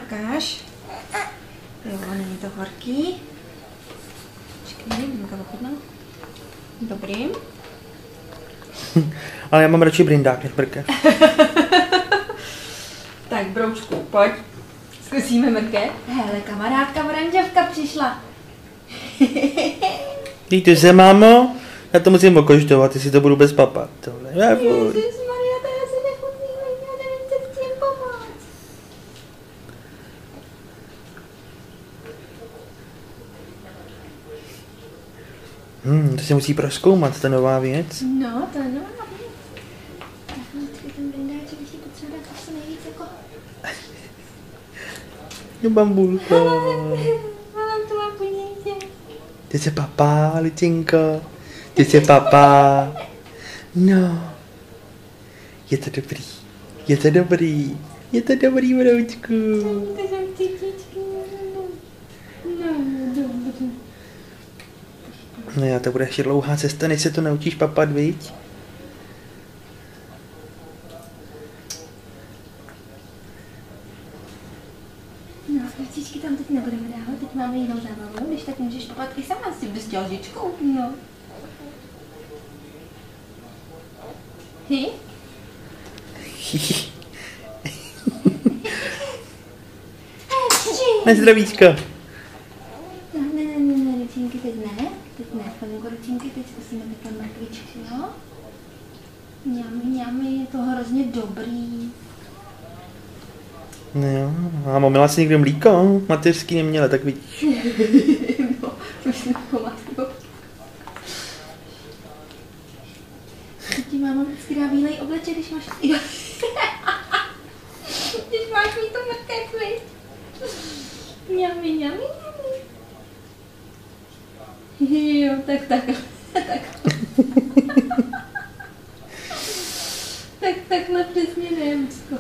ukáž. Jo, není to horký. Počkej, můžu ochutnat. Dobrý. Ale já mám radši brindák než mrkev. Tak, broučku, pojď. Zkusíme mrkev. Hele, kamarádka oranžovka přišla. Víte se, mámo? Já to musím okoštovat, jestli to budu bez papat. Tohle. Ježišmarja, to já si nechutným, já nevím, co s tím pomoct. To se musí prozkoumat, ta nová věc. No, to je nová věc. Tak vždycky ten brindáček musí potřebovat asi nejvíc jako... No bambulko. Mám tu mám ponětě. Ty se papá, licinko. Ty se papá. No. Je to dobrý. Je to dobrý. Je to dobrý, broučku. To jsou cítičky. No, dobrý. No já, to bude ještě dlouhá cesta, než se to naučíš papat, viď? No, cítičky tam teď nebudeme dávat, teď máme jinou zábavu, když tak můžeš papat i sama si bez tělžičkou. No. Hi? Na zdravíčko. Ne, ručínky teď ne. Teď ne, paninko ručínky, teď zkusíme takhle mrkvičky, jo? Mňami, je to hrozně dobrý. No jo, a mamila si někde mlíko? Mateřský neměla, tak vidíš. No, už jsem pamatuju. Ti máma vždycky dá bílej obleček, když máš... Když máš mít to mrkev, viď? Mňami. Jo, tak. Takhle přesně ne, Lucko.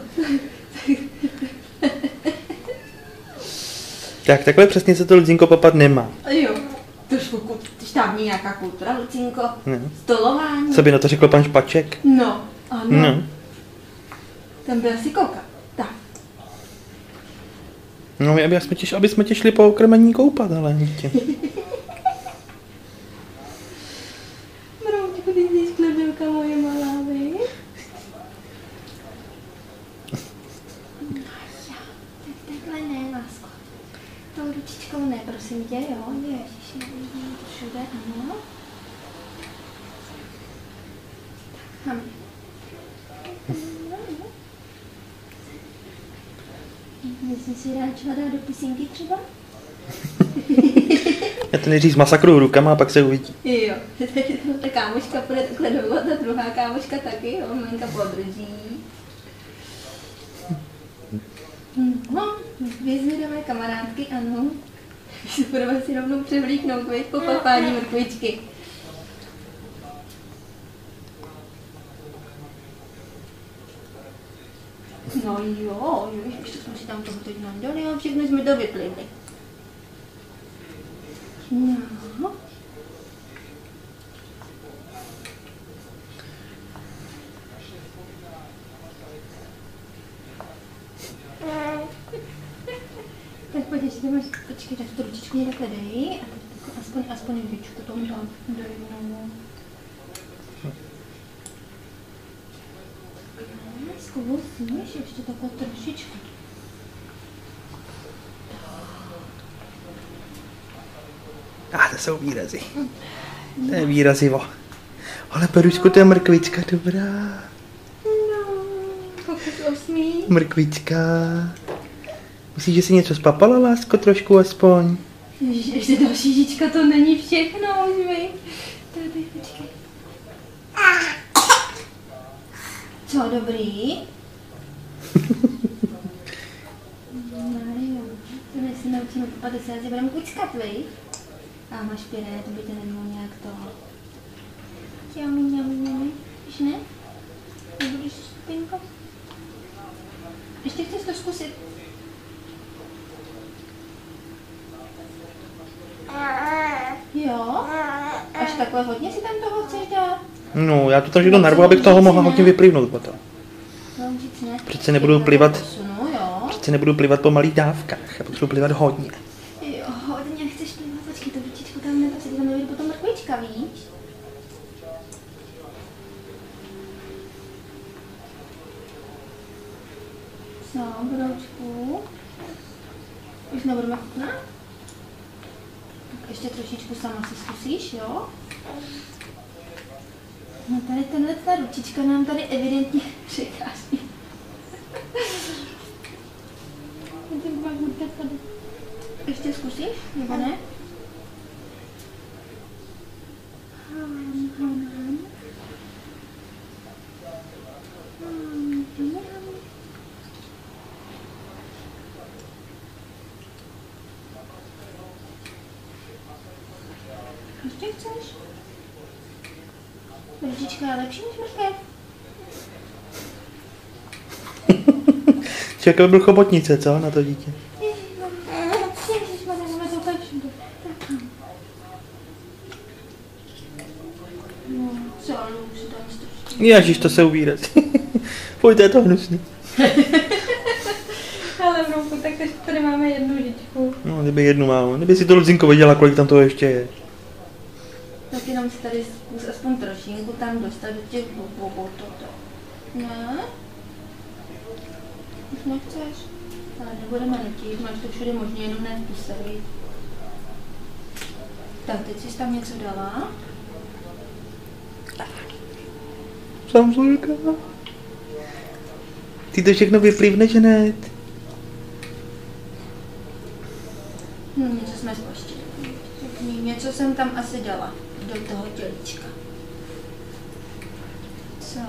Tak, takhle přesně se to, Lucinko, papat nemá. Jo, trošku štábní nějaká kultura, Lucinko. No. Stolování. Co by na to řekl pan Špaček? No, ano. No. Tam byl asi koukat. Tak. No, aby jsme tě šli po krmení koupat, ale dítě. Mroučku, ty jsi klebilka moje malá, vy? No já, tak takhle ne, lásko. Tou ručičkou ne, prosím tě, jo? Ježiši, vidím to všude, ano. Tak, ham. Myslím si ráčila dát do pisínky třeba? Já to nejdřív zmasakruju rukama a pak se uvidí. Jo, ta kámoška půjde takhle dolů, ta druhá kámoška taky, jo, maminka podrží. No, dvě zvědavé kamarádky, ano. Se budeme si rovnou převlíknout, viď, po papání mrkvičky. No jo, ještě jsme si tam toho teď nadali a všechno jsme to vyplivli. No. Tak pojď, ještě máš, počkej, tak tu ručičku někde takhle dej a teď aspoň jedničku tomu tam dej. Zkusíš ještě takhle trošičku. To jsou výrazy. To je výrazivo. Ale Peruško, to je mrkvička dobrá. No, pokud osmí. Mrkvička. Myslíš, že si něco spapala, lásko, trošku aspoň? Ještě další žička, to není všechno, už mi. Tady, počkej. Co, dobrý? No jo, to než si naučíme papat, se asi budeme kučkat, viď? A máš pěné, to by tě nemělo nějak to... Ťami, víš ne? Nebudeš spinko? Ještě chceš to zkusit? Jo? Až takhle hodně si tam toho chceš dát? No, já to trošku do narvu, abych toho mohla hodně vyplivnout potom. No, víc ne. Přece nebudu plivat. Přece nebudu plivat po malých dávkách, já potřebuji plivat hodně. Jo, hodně chceš plivat, počkej, to ručičku tam ne, to tam nebude potom mrkvička, víš? Co, broučku? Už nebudeme chutnat? Tak ještě trošičku sama si zkusíš, jo? No tady ta ručička nám tady evidentně překáží. Ještě zkusíš, nebo ne? Ještě chceš? Ručička je lepší než mrkev. Člověk by byl chobotnice, co? Na to dítě. Ježiš, to se uvírat. Pojďte, je to hnusný. Ale brouku, tak tady máme jednu žičku. No, kdyby jednu mám. Kdyby si to Lucinko viděla, kolik tam toho ještě je. Tak jenom si tady zkus aspoň trošinku tam dostat do těch bobů toto. Ne? Už nechceš? Ale nebudeme nutit, máš to všude možně, jenom ne v puse, viď? Tak, teď jsi tam něco dala? Samsulka. Ty to všechno vyplivneš hned. No, něco jsme spoštili. Něco jsem tam asi dala do toho tělíčka. Co?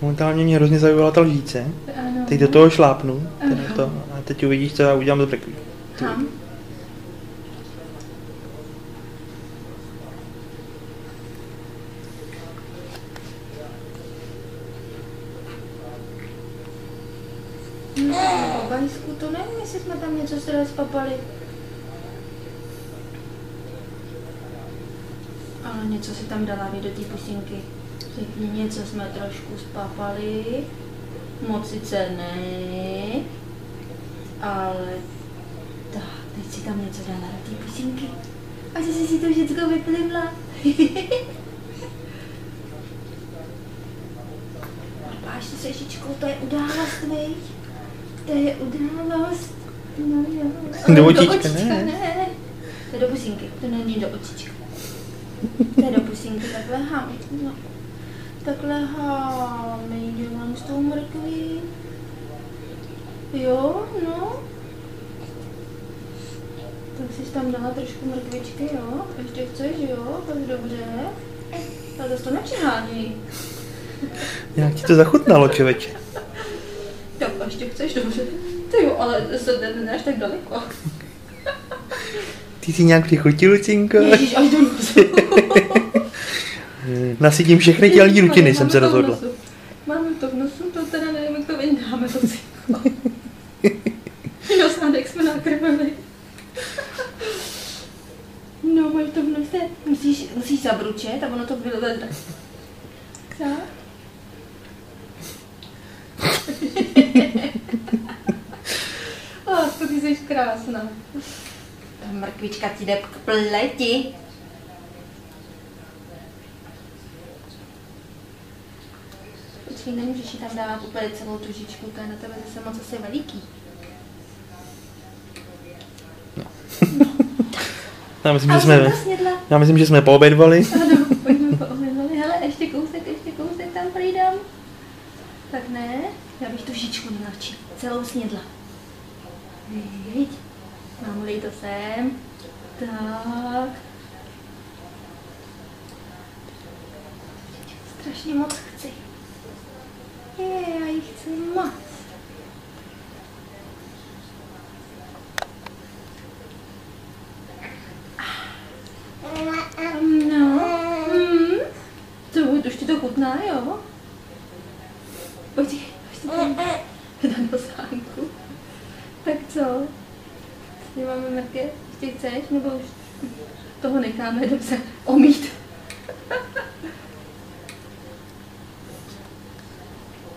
Momentálně mě hrozně zajímala ta lžíce. Ano. Teď do toho šlápnu. To, a teď uvidíš, co já udělám z brkví. Tam. No, bajsku, to nevím, jestli jsme tam něco se rozpapali. Ale něco si tam dala do té pusinky. Řekni, něco jsme trošku spapali. Moc sice ne. Ale tak, teď si tam něco dala do té pusinky. A že jsi si to všechno vyplivla. Páš se sešičkou, to je událost, viď? To je událost. No jo. Do očička, ne. To je do pusinky, to není do očička. To je do pusinky, takhle hám. No. Takhle háme, dělám s tou mrkví. Jo, no. Tak jsi tam dala trošku mrkvičky, jo? Ještě chceš, jo? Tak dobře. Ale zase to nepřihání. Jak ti to zachutnalo, člověče? Tak ještě chceš, dobře. Ty jo, ale se nedáš tak daleko. Ty jsi nějak přichutil, Lucinko? Ježíš, až do nosu. Nasytím všechny tělní rutiny, jsem se rozhodla. Máme to v nosu, to teda nevím, jak to vyndáme, to si. Nosádek jsme nakrmili. No, máš to v nose. Musíš zabručet a ono to vyleze. Co? Lásko, ty jsi krásná. Ta mrkvička ti jde k pleti. Počkej, nemůžeš jí tam dávat úplně celou tu žičku, to je na tebe zase moc asi veliký. Já myslím, že jsme poobědvali. Ano, pojďme poobědvali. Hele, ještě kousek tam přidám. Tak ne, já bych tu žičku nelačila, celou snědla. Viď? Mám-li to sem. Tak. Strašně moc chci. Já ji chci moc. No. To už ti to chutná, jo? Pojď tam na nosánku. Tak co? Tady máme mrkev, ještě chceš, nebo už toho necháme dobře omít?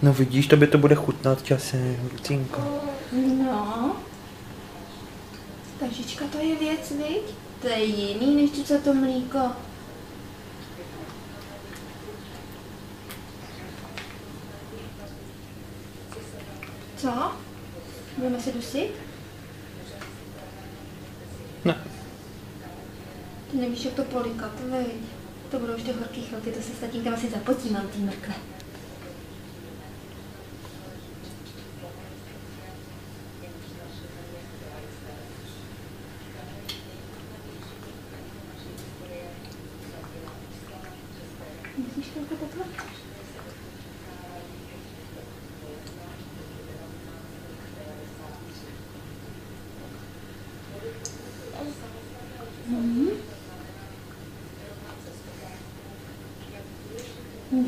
No vidíš, tobě to bude chutnat časem, Lucinko. No. Kažička, to je věc, viď? To je jiný než to mlíko. Co? Budeme se dusit? Ne. Ty nevíš, jak to polikat, viď? To budou už ty horký chvilky, to se s tatínkem asi zapotí, mám tý mrkle. Myslíš chvilku takhle?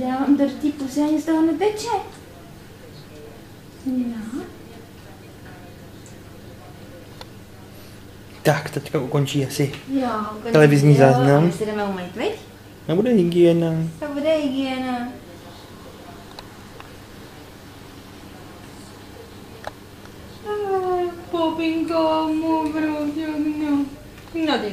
Dávám do té pusy, ani z toho neteče. No. Tak, teďka ukončí asi Jo, televizní video, záznam. a my si jdeme umýt, viď? Nebude hygiena. To bude hygiena. Popinko, můj brouďo, no. No ty